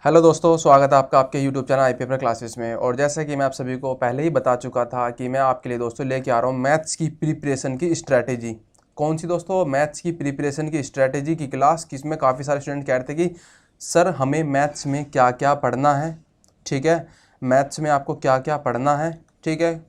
Hello दोस्तों, स्वागत है आपका आपके यूट्यूब चैनल आई पेपर क्लासेस में। और जैसा कि मैं आप सभी को पहले ही बता चुका था कि मैं आपके लिए दोस्तों लेके आ रहा हूँ मैथ्स की प्रिपरेशन की स्ट्रैटेजी। कौन सी दोस्तों? मैथ्स की प्रिपरेशन की स्ट्रैटेजी की क्लास, जिसमें काफ़ी सारे स्टूडेंट कह रहे थे कि सर हमें मैथ्स में क्या क्या पढ़ना है, ठीक है, मैथ्स में आपको क्या क्या पढ़ना है, ठीक है,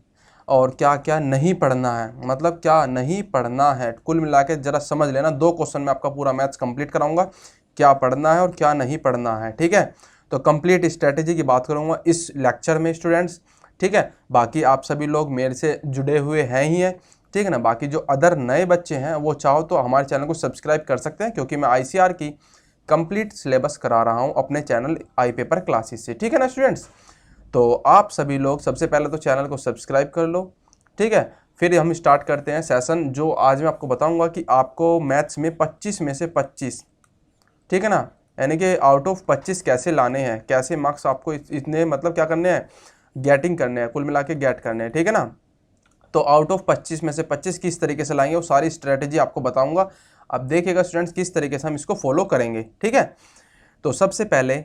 और क्या क्या नहीं पढ़ना है, मतलब क्या नहीं पढ़ना है। कुल मिला के ज़रा समझ लेना, 2 क्वेश्चन में आपका पूरा मैथ्स कंप्लीट कराऊंगा, क्या पढ़ना है और क्या नहीं पढ़ना है, ठीक है। तो कंप्लीट स्ट्रेटेजी की बात करूंगा इस लेक्चर में स्टूडेंट्स, ठीक है। बाकी आप सभी लोग मेरे से जुड़े हुए हैं ही हैं, ठीक है ना। बाकी जो अदर नए बच्चे हैं वो चाहो तो हमारे चैनल को सब्सक्राइब कर सकते हैं, क्योंकि मैं आईसीआर की कंप्लीट सिलेबस करा रहा हूं अपने चैनल आई पेपर क्लासेस से, ठीक है ना स्टूडेंट्स। तो आप सभी लोग सबसे पहले तो चैनल को सब्सक्राइब कर लो, ठीक है। फिर हम स्टार्ट करते हैं सेशन। जो आज मैं आपको बताऊंगा कि आपको मैथ्स में 25 में से 25, ठीक है ना, यानी कि आउट ऑफ 25 कैसे लाने हैं, कैसे मार्क्स आपको इतने मतलब क्या करने हैं, गेटिंग करने हैं, कुल मिला के गेट करने हैं, ठीक है ना। तो आउट ऑफ 25 में से 25 किस तरीके से लाएंगे वो सारी स्ट्रेटेजी आपको बताऊंगा। अब देखिएगा स्टूडेंट्स किस तरीके से हम इसको फॉलो करेंगे, ठीक है। तो सबसे पहले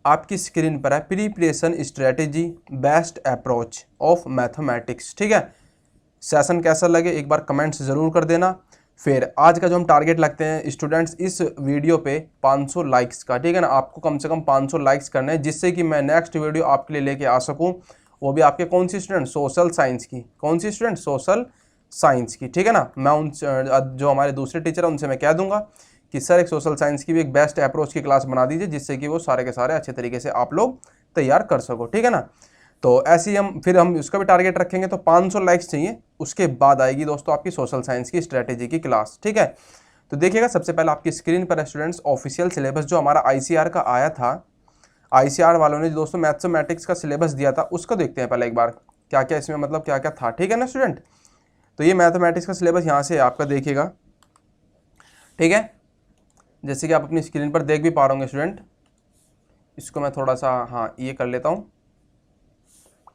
आपकी स्क्रीन पर है preparation strategy best approach of mathematics, ठीक है। सेशन कैसा लगे एक बार कमेंट्स ज़रूर कर देना। फिर आज का जो हम टारगेट लगते हैं स्टूडेंट्स इस वीडियो पे 500 लाइक्स का, ठीक है ना। आपको कम से कम 500 लाइक्स करने हैं, जिससे कि मैं नेक्स्ट वीडियो आपके लिए लेके आ सकूं, वो भी आपके कौन सी स्टूडेंट, सोशल साइंस की। कौन सी स्टूडेंट? सोशल साइंस की, ठीक है ना। मैं उन जो हमारे दूसरे टीचर हैं उनसे मैं कह दूंगा कि सर एक सोशल साइंस की भी एक बेस्ट अप्रोच की क्लास बना दीजिए, जिससे कि वो सारे के सारे अच्छे तरीके से आप लोग तैयार कर सको, ठीक है ना। तो ऐसे ही हम उसका भी टारगेट रखेंगे। तो 500 लाइक्स चाहिए, उसके बाद आएगी दोस्तों आपकी सोशल साइंस की स्ट्रेटेजी की क्लास, ठीक है। तो देखिएगा सबसे पहले आपकी स्क्रीन पर स्टूडेंट्स ऑफिशियल सिलेबस जो हमारा आईसीआर का आया था, आईसीआर वालों ने दोस्तों मैथमेटिक्स का सिलेबस दिया था, उसका देखते हैं पहले एक बार क्या क्या इसमें मतलब क्या क्या था, ठीक है ना स्टूडेंट। तो ये मैथमेटिक्स का सिलेबस यहाँ से आपका देखिएगा, ठीक है। जैसे कि आप अपनी स्क्रीन पर देख भी पा रहे होंगे स्टूडेंट, इसको मैं थोड़ा सा हाँ ये कर लेता हूँ,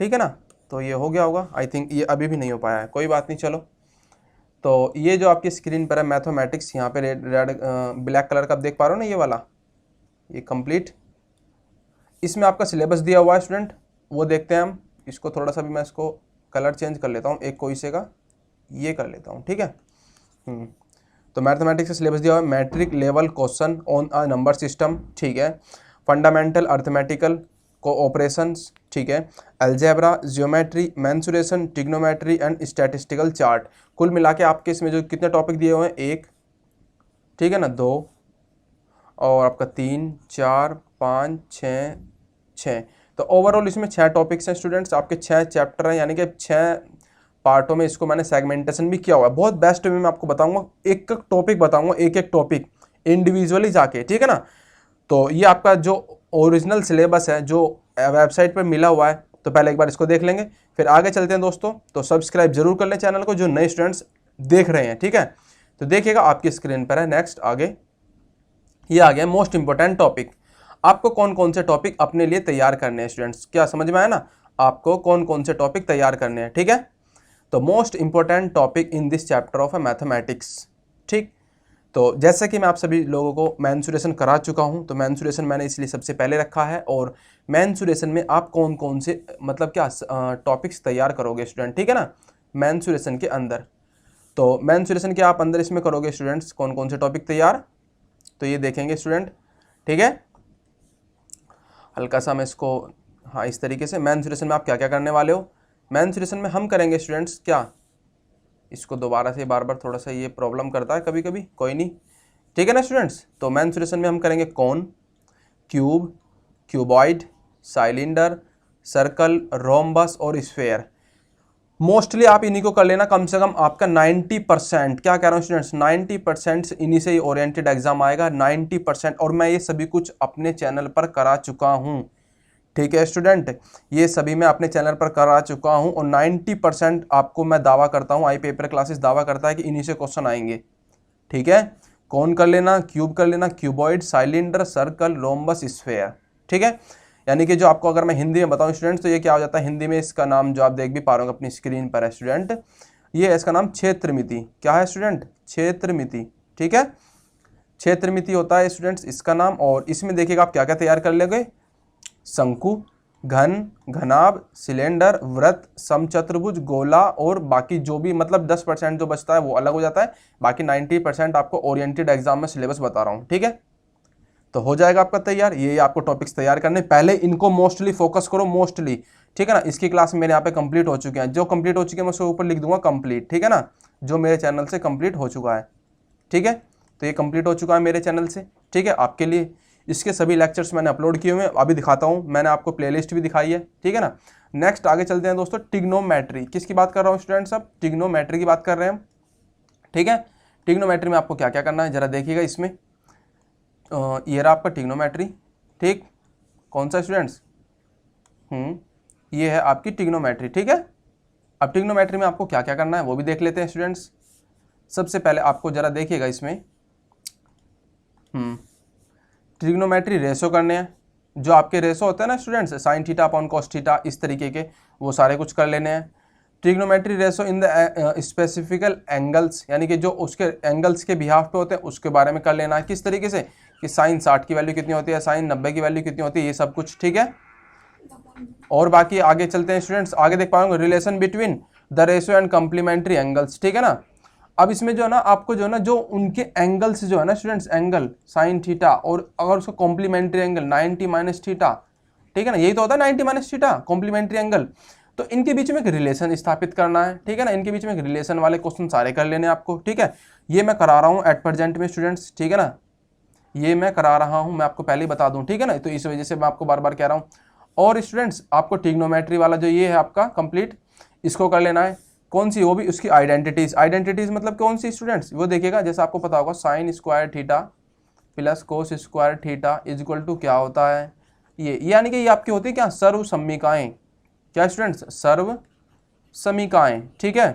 ठीक है ना। तो ये हो गया होगा, आई थिंक ये अभी भी नहीं हो पाया है, कोई बात नहीं, चलो। तो ये जो आपकी स्क्रीन पर है मैथमेटिक्स, यहाँ पे रेड रेड ब्लैक कलर का आप देख पा रहे हो ना, ये वाला, ये कंप्लीट, इसमें आपका सिलेबस दिया हुआ है स्टूडेंट। वो देखते हैं हम इसको, थोड़ा सा भी मैं इसको कलर चेंज कर लेता हूँ, एक कोई से का ये कर लेता हूँ, ठीक है। तो मैथमेटिक्स का सिलेबस दिया हुआ है, matric level question on a number system, ठीक है। फंडामेंटल अर्थमेटिकल कोऑपरेशंस, ठीक है। Algebra, geometry, mensuration, trigonometry and statistical chart. कुल मिला के आपके इसमें जो कितने टॉपिक दिए हुए हैं, एक, ठीक है ना, दो, और आपका 3 4 5 6 6। तो ओवरऑल इसमें 6 टॉपिक्स हैं स्टूडेंट्स, आपके 6 चैप्टर हैं, यानी कि 6 पार्टों में इसको मैंने सेगमेंटेशन भी किया हुआ है। बहुत बेस्ट वे में आपको बताऊंगा, एक एक टॉपिक बताऊंगा, एक एक टॉपिक इंडिविजुअली जाके, ठीक है ना। तो ये आपका जो ओरिजिनल सिलेबस है जो वेबसाइट पर मिला हुआ है, तो पहले एक बार इसको देख लेंगे, फिर आगे चलते हैं दोस्तों। तो सब्सक्राइब जरूर कर लें चैनल को जो नए स्टूडेंट्स देख रहे हैं, ठीक है। तो देखिएगा आपकी स्क्रीन पर है नेक्स्ट आगे, ये आ गया मोस्ट इंपॉर्टेंट टॉपिक। आपको कौन कौन से टॉपिक अपने लिए तैयार करने हैं स्टूडेंट्स, क्या समझ में आया ना, आपको कौन कौन से टॉपिक तैयार करने हैं, ठीक है। तो most important topic in this chapter of mathematics, ठीक। तो जैसा कि मैं आप सभी लोगों को मेंसुरेशन करा चुका हूं, तो मेंसुरेशन मैंने इसलिए सबसे पहले रखा है। और मेंसुरेशन में आप कौन कौन से मतलब क्या टॉपिक्स तैयार करोगे स्टूडेंट, ठीक है ना, मेंसुरेशन के अंदर। तो मेंसुरेशन के आप अंदर इसमें करोगे स्टूडेंट्स कौन कौन से टॉपिक तैयार, तो ये देखेंगे स्टूडेंट, ठीक है। हल्का सा मैं इसको हाँ इस तरीके से, मेंसुरेशन में आप क्या क्या करने वाले हो, मेंसुरेशन में हम करेंगे स्टूडेंट्स क्या, इसको दोबारा से बार बार थोड़ा सा ये प्रॉब्लम करता है कभी कभी, कोई नहीं, ठीक है ना स्टूडेंट्स। तो मेंसुरेशन में हम करेंगे कौन, क्यूब, क्यूबॉइड, साइलिंडर, सर्कल, रोम्बस और स्फेयर। मोस्टली आप इन्हीं को कर लेना, कम से कम आपका 90%, क्या कह रहा हूँ स्टूडेंट्स, 90% इन्हीं से ही ओरिएंटेड एग्जाम आएगा, 90%। और मैं ये सभी कुछ अपने चैनल पर करा चुका हूँ, ठीक है स्टूडेंट, ये सभी मैं अपने चैनल पर करा चुका हूँ। और 90% आपको मैं दावा करता हूँ, आई पेपर क्लासेस दावा करता है कि इन्हीं से क्वेश्चन आएंगे, ठीक है। कौन कर लेना, क्यूब कर लेना, क्यूबॉइड, साइलिंडर, सर्कल, रोम्बस, स्फेयर, ठीक है। यानी कि जो आपको अगर मैं हिंदी में बताऊं स्टूडेंट, तो ये क्या हो जाता है हिंदी में, इसका नाम जो आप देख भी पा रहे हो अपनी स्क्रीन पर है स्टूडेंट, ये है इसका नाम क्षेत्रमिति। क्या है स्टूडेंट? क्षेत्रमिति, ठीक है। क्षेत्रमिति होता है स्टूडेंट्स इसका नाम। और इसमें देखिएगा आप क्या क्या तैयार कर लेंगे, शंकु, घन, घनाभ, सिलेंडर, वृत्त, समचतुर्भुज, गोला और बाकी जो भी मतलब 10% जो बचता है वो अलग हो जाता है। बाकी 90% आपको ओरिएंटेड एग्जाम में सिलेबस बता रहा हूँ, ठीक है। तो हो जाएगा आपका तैयार। ये आपको टॉपिक्स तैयार करने, पहले इनको मोस्टली फोकस करो, मोस्टली, ठीक है ना। इसकी क्लास मेरे यहाँ पे कंप्लीट हो चुके हैं, जो कंप्लीट हो चुके हैं मैं उसके ऊपर लिख दूंगा कंप्लीट, ठीक है ना, जो मेरे चैनल से कंप्लीट हो चुका है, ठीक है। तो ये कंप्लीट हो चुका है मेरे चैनल से, ठीक है, आपके लिए। इसके सभी लेक्चर्स मैंने अपलोड किए हुए हैं, अभी दिखाता हूँ, मैंने आपको प्लेलिस्ट भी दिखाई है, ठीक है ना। नेक्स्ट आगे चलते हैं दोस्तों, ट्रिग्नोमेट्री। किसकी बात कर रहा हूँ स्टूडेंट्स, अब ट्रिग्नोमेट्री की बात कर रहे हैं हम, ठीक है। ट्रिग्नोमेट्री में आपको क्या क्या करना है जरा देखिएगा इसमें। ये रहा आपका ट्रिग्नोमेट्री, ठीक, कौन सा स्टूडेंट्स, ये है आपकी ट्रिग्नोमेट्री, ठीक है। अब ट्रिग्नोमेट्री में आपको क्या क्या करना है वो भी देख लेते हैं स्टूडेंट्स। सबसे पहले आपको जरा देखिएगा इसमें, ट्रिग्नोमेट्री रेशो करने हैं। जो आपके रेशो होते हैं ना students, sine theta upon cos theta, इस तरीके के, वो सारे कुछ कर लेने हैं। Trigonometry ratio in the specifical angles, यानी कि जो उसके एंगल्स के बिहाफ पे होते हैं उसके बारे में कर लेना है। किस तरीके से कि साइन 60 की वैल्यू कितनी होती है, साइन 90 की वैल्यू कितनी होती है, ये सब कुछ, ठीक है। और बाकी आगे चलते हैं स्टूडेंट्स, आगे देख पाओगे relation between the ratio and complementary angles, ठीक है ना। अब इसमें जो है ना आपको जो है ना जो उनके एंगल्स जो है ना स्टूडेंट्स, एंगल साइन थीटा और अगर उसका कॉम्प्लीमेंट्री एंगल 90 माइनस थीटा, ठीक है ना, यही तो होता है 90 माइनस थीटा कॉम्प्लीमेंट्री एंगल। तो इनके बीच में एक रिलेशन स्थापित करना है, ठीक है ना। इनके बीच में एक रिलेशन वाले क्वेश्चन सारे कर लेने आपको, ठीक है। ये मैं करा रहा हूँ एट प्रेजेंट में स्टूडेंट्स, ठीक है ना, ये मैं करा रहा हूँ, मैं आपको पहले ही बता दूँ, ठीक है ना। तो इस वजह से मैं आपको बार बार कह रहा हूँ। और स्टूडेंट्स आपको ट्रिग्नोमेट्री वाला जो ये है आपका कंप्लीट, इसको कर लेना है। कौन सी, वो भी उसकी आइडेंटिटीज। आइडेंटिटीज मतलब कौन सी स्टूडेंट्स, वो देखिएगा, जैसे आपको पता होगा sine square theta plus cos square theta is equal to क्या होता है, ये यानी कि ये आपकी होती है क्या, सर्व समीकाएं। क्या स्टूडेंट्स, सर्व समीकाएं, ठीक है।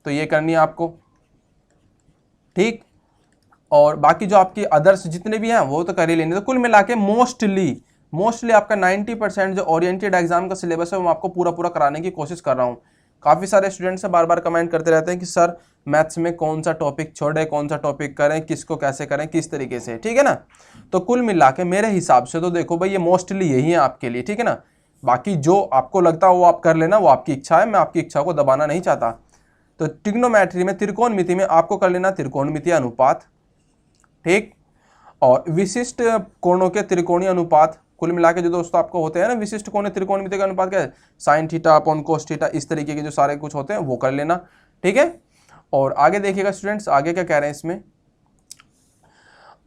तो ये करनी है आपको, ठीक। और बाकी जो आपकी अदर्स जितने भी हैं वो तो कर ही लेने। तो कुल मिला के मोस्टली आपका 90% जो ओरिएंटेड एग्जाम का सिलेबस है वो आपको पूरा पूरा कराने की कोशिश कर रहा हूँ। काफ़ी सारे स्टूडेंट्स बार बार कमेंट करते रहते हैं कि सर मैथ्स में कौन सा टॉपिक छोड़े, कौन सा टॉपिक करें, किसको कैसे करें, किस तरीके से, ठीक है ना। तो कुल मिला के मेरे हिसाब से तो देखो भाई ये मोस्टली यही है आपके लिए, ठीक है ना। बाकी जो आपको लगता है वो आप कर लेना, वो आपकी इच्छा है, मैं आपकी इच्छा को दबाना नहीं चाहता। तो ट्रिग्नोमेट्री में त्रिकोणमिति में आपको कर लेना त्रिकोणमिति अनुपात, ठीक। और विशिष्ट कोणों के त्रिकोणीय अनुपात, कुल मिला के जो दोस्तों आपको होते हैं ना विशिष्ट कोणीय त्रिकोणमिति का अनुपात क्या है, sign theta upon cos theta, इस तरीके के जो सारे कुछ होते हैं वो कर लेना, ठीक है। और आगे देखिएगा स्टूडेंट्स, आगे क्या कह रहे हैं इसमें,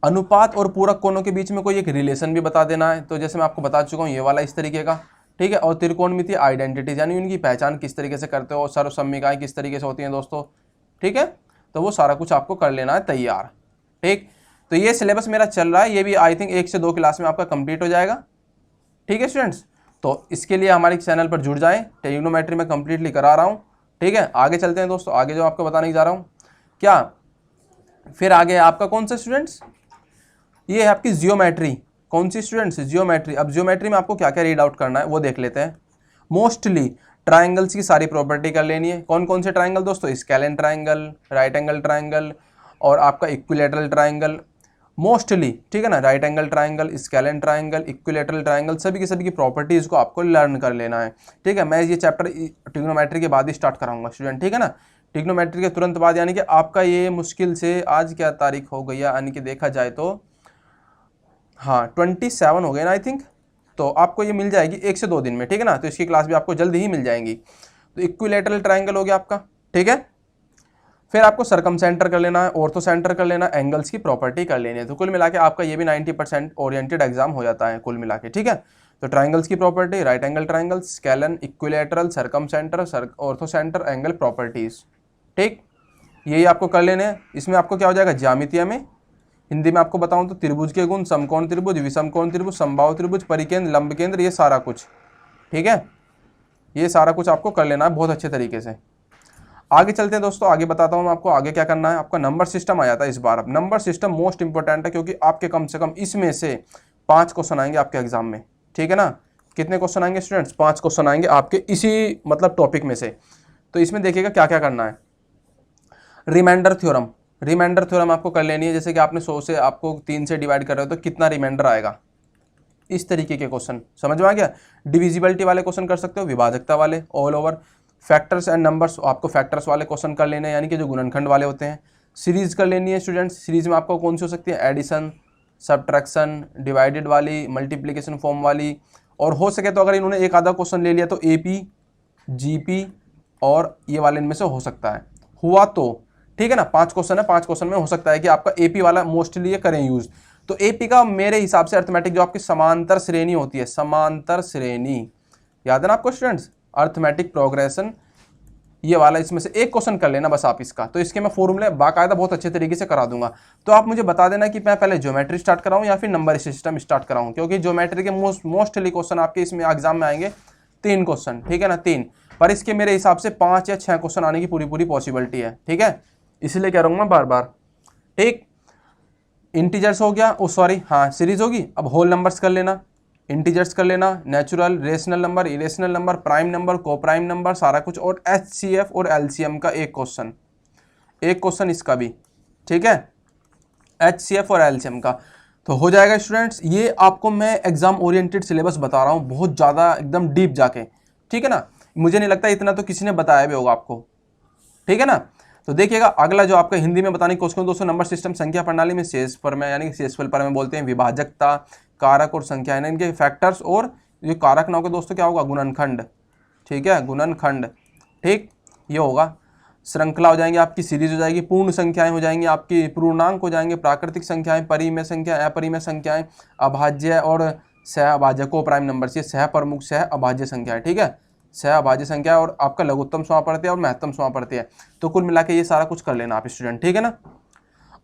अनुपात और पूरक कोणों के बीच में कोई एक रिलेशन भी बता देना है। तो जैसे मैं आपको बता चुका हूँ ये वाला इस तरीके का, ठीक है। और त्रिकोणमिति आइडेंटिटीज यानी उनकी पहचान किस तरीके से करते हो, सर्वसम्मिकाएं किस तरीके से होती हैं दोस्तों, ठीक है। तो वो सारा कुछ आपको कर लेना है तैयार, ठीक। तो ये सिलेबस मेरा चल रहा है, ये भी आई थिंक 1 से 2 क्लास में आपका कंप्लीट हो जाएगा, ठीक है स्टूडेंट्स। तो इसके लिए हमारे चैनल पर जुड़ जाएं, ट्रिग्नोमेट्री में कंप्लीटली करा रहा हूँ, ठीक है। आगे चलते हैं दोस्तों, आगे जो आपको बताने जा रहा हूँ क्या, फिर आगे आपका कौन सा स्टूडेंट्स, ये है आपकी जियोमेट्री। कौन सी स्टूडेंट्स, जियोमेट्री। अब जियोमेट्री में आपको क्या क्या रीड आउट करना है वो देख लेते हैं। मोस्टली ट्राइंगल्स की सारी प्रॉपर्टी कर लेनी है। कौन कौन से ट्राइंगल दोस्तों, scalene triangle, right angle triangle और आपका इक्विलेटरल ट्राइंगल, मोस्टली, ठीक है ना। Right angle triangle, scalene triangle, equilateral triangle, सभी की प्रॉपर्टीज़ को आपको लर्न कर लेना है, ठीक है। मैं ये चैप्टर ट्रिग्नोमेट्री के बाद ही स्टार्ट कराऊंगा स्टूडेंट, ठीक है ना। ट्रिग्नोमेट्री के तुरंत बाद, यानी कि आपका ये मुश्किल से आज क्या तारीख हो गई है, यानी कि देखा जाए तो हाँ 27 हो गए ना आई थिंक। तो आपको ये मिल जाएगी 1 से 2 दिन में, ठीक है ना। तो इसकी क्लास भी आपको जल्दी ही मिल जाएंगी। तो इक्विलेटरल ट्राइंगल हो गया आपका, ठीक है। फिर आपको सरकम सेंटर कर लेना है, ऑर्थो सेंटर कर लेना, एंगल्स की प्रॉपर्टी कर लेनी है। तो कुल मिला के आपका ये भी 90% ओरिएंटेड एग्जाम हो जाता है कुल मिला के, ठीक है। तो ट्राइंगल्स की property, right angle triangle, scalene, equilateral, circumcentre, orthocentre, angle properties, ठीक। यही आपको कर लेने हैं। इसमें आपको क्या हो जाएगा, ज्यामितीय में हिंदी में आपको बताऊं तो त्रिभुज के गुण, समकोण त्रिभुज, विषमकोण त्रिभुज, समबाहु त्रिभुज, परिकेंद्र, लंब केंद्र, ये सारा कुछ, ठीक है। ये सारा कुछ आपको कर लेना है बहुत अच्छे तरीके से। आगे चलते हैं दोस्तों, आगे बताता हूं मैं आपको आगे क्या करना है। आपका नंबर सिस्टम आ जाता है इस बार। अब नंबर सिस्टम मोस्ट इंपॉर्टेंट है क्योंकि आपके कम से कम इसमें से 5 क्वेश्चन आएंगे आपके एग्जाम में, ठीक है ना। कितने क्वेश्चन आएंगे स्टूडेंट्स, 5 क्वेश्चन आएंगे आपके इसी मतलब टॉपिक में से। तो इसमें देखिएगा क्या क्या करना है। रिमाइंडर थ्योरम आपको कर लेनी है। जैसे कि आपने 100 से आपको 3 से डिवाइड कर रहे हो तो कितना रिमाइंडर आएगा, इस तरीके के क्वेश्चन समझ में आ गया। डिविजिबिलिटी वाले क्वेश्चन कर सकते हो, विभाजकता वाले all over. Factors and numbers, आपको फैक्टर्स वाले क्वेश्चन कर लेने हैं, यानी कि जो गुणनखंड वाले होते हैं। सीरीज कर लेनी है स्टूडेंट्स, सीरीज में आपको कौन सी हो सकती है, एडिशन, सब्ट्रैक्शन, डिवाइडेड वाली, मल्टीप्लिकेशन फॉर्म वाली। और हो सके तो अगर इन्होंने एक आधा क्वेश्चन ले लिया तो एपी, जीपी और ये वाले इनमें से हो सकता है, हुआ तो ठीक है ना। 5 क्वेश्चन है, 5 क्वेश्चन में हो सकता है कि आपका एपी वाला मोस्टली ये करें यूज। तो एपी का मेरे हिसाब से अर्थमेटिक जो आपकी समांतर श्रेणी होती है, समांतर श्रेणी याद है ना आपको स्टूडेंट्स, अर्थमेटिक प्रोग्रेशन, ये वाला इसमें से एक क्वेश्चन कर लेना बस आप इसका। तो इसके मैं फॉर्मूले बाकायदा बहुत अच्छे तरीके से करा दूंगा। तो आप मुझे बता देना कि मैं पहले ज्योमेट्री स्टार्ट कराऊं या फिर नंबर सिस्टम स्टार्ट कराऊं, क्योंकि ज्योमेट्री के मोस्टली क्वेश्चन आपके इसमें एग्जाम में आएंगे 3 क्वेश्चन, ठीक है ना, 3, पर इसके मेरे हिसाब से 5 या 6 क्वेश्चन आने की पूरी पॉसिबिलिटी है, ठीक है, इसलिए कह रहा हूँ मैं बार बार। ठीक, इंटीजर्स हो गया, ओ सॉरी हाँ सीरीज होगी। अब होल नंबर्स कर लेना, इंटीजर्स कर लेना, natural, rational number, irrational number, prime number, को प्राइम नंबर, सारा कुछ, और एचसीएफ और एलसीएम का एक क्वेश्चन इसका भी, ठीक है, एचसीएफ और एलसीएम का। तो हो जाएगा स्टूडेंट्स। ये आपको मैं एग्जाम ओरिएंटेड सिलेबस बता रहा हूँ, बहुत ज़्यादा एकदम डीप जाके, ठीक है ना। मुझे नहीं लगता इतना तो किसी ने बताया भी होगा आपको, ठीक है ना। तो देखिएगा अगला जो आपका हिंदी में बताने की कोशिश करूं दोस्तों, नंबर सिस्टम संख्या प्रणाली में शेषफल में, यानी कि शेषफल पर में बोलते हैं विभाजकता, कारक और संख्या, यानी इनके फैक्टर्स, और जो कारक ना होगा दोस्तों क्या होगा, गुणनखंड, ठीक है, गुणनखंड, ठीक, ये होगा। श्रृंखला हो जाएंगी आपकी, सीरीज हो जाएगी, पूर्ण संख्याएं हो जाएंगी आपकी, पूर्णांक हो जाएंगे, प्राकृतिक संख्याएं, परिमेय संख्या, अपरिमेय संख्याएं, अभाज्य और सह अभाज्य, को प्राइम नंबर, ये सह प्रमुख सह अभाज्य संख्या, ठीक है, सह अभाज्य संख्या, और आपका लघुत्तम समापवर्ती और महत्तम समापवर्ती है। तो कुल मिला के ये सारा कुछ कर लेना आप स्टूडेंट, ठीक है ना।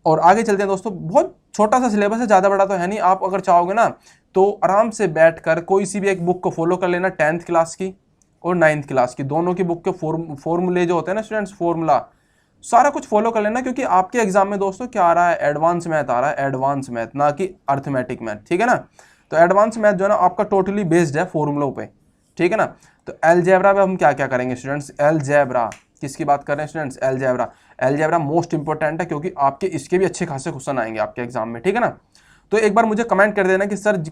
और आगे चलते हैं दोस्तों, बहुत छोटा सा सिलेबस है, ज़्यादा बड़ा तो है नहीं। आप अगर चाहोगे ना तो आराम से बैठकर कोई सी भी एक बुक को फॉलो कर लेना, 10th क्लास की और 9th क्लास की, दोनों की बुक के फॉर्मूले जो होते हैं ना स्टूडेंट्स, फॉर्मूला सारा कुछ फॉलो कर लेना, क्योंकि आपके एग्जाम में दोस्तों क्या आ रहा है, एडवांस मैथ आ रहा है, एडवांस मैथ, ना कि अर्थमेटिक मैथ, ठीक है ना। तो एडवांस मैथ जो है ना आपका टोटली बेस्ड है फॉर्मूलों पे, ठीक है ना। तो अलजेब्रा में हम क्या क्या करेंगे स्टूडेंट्स, अलजेब्रा किसकी बात कर रहे हैं students, algebra, algebra most important है, क्योंकि आपके इसके भी अच्छे खासे क्वेश्चन आएंगे आपके एग्जाम में, ठीक है ना। तो एक बार मुझे कमेंट कर देना कि सर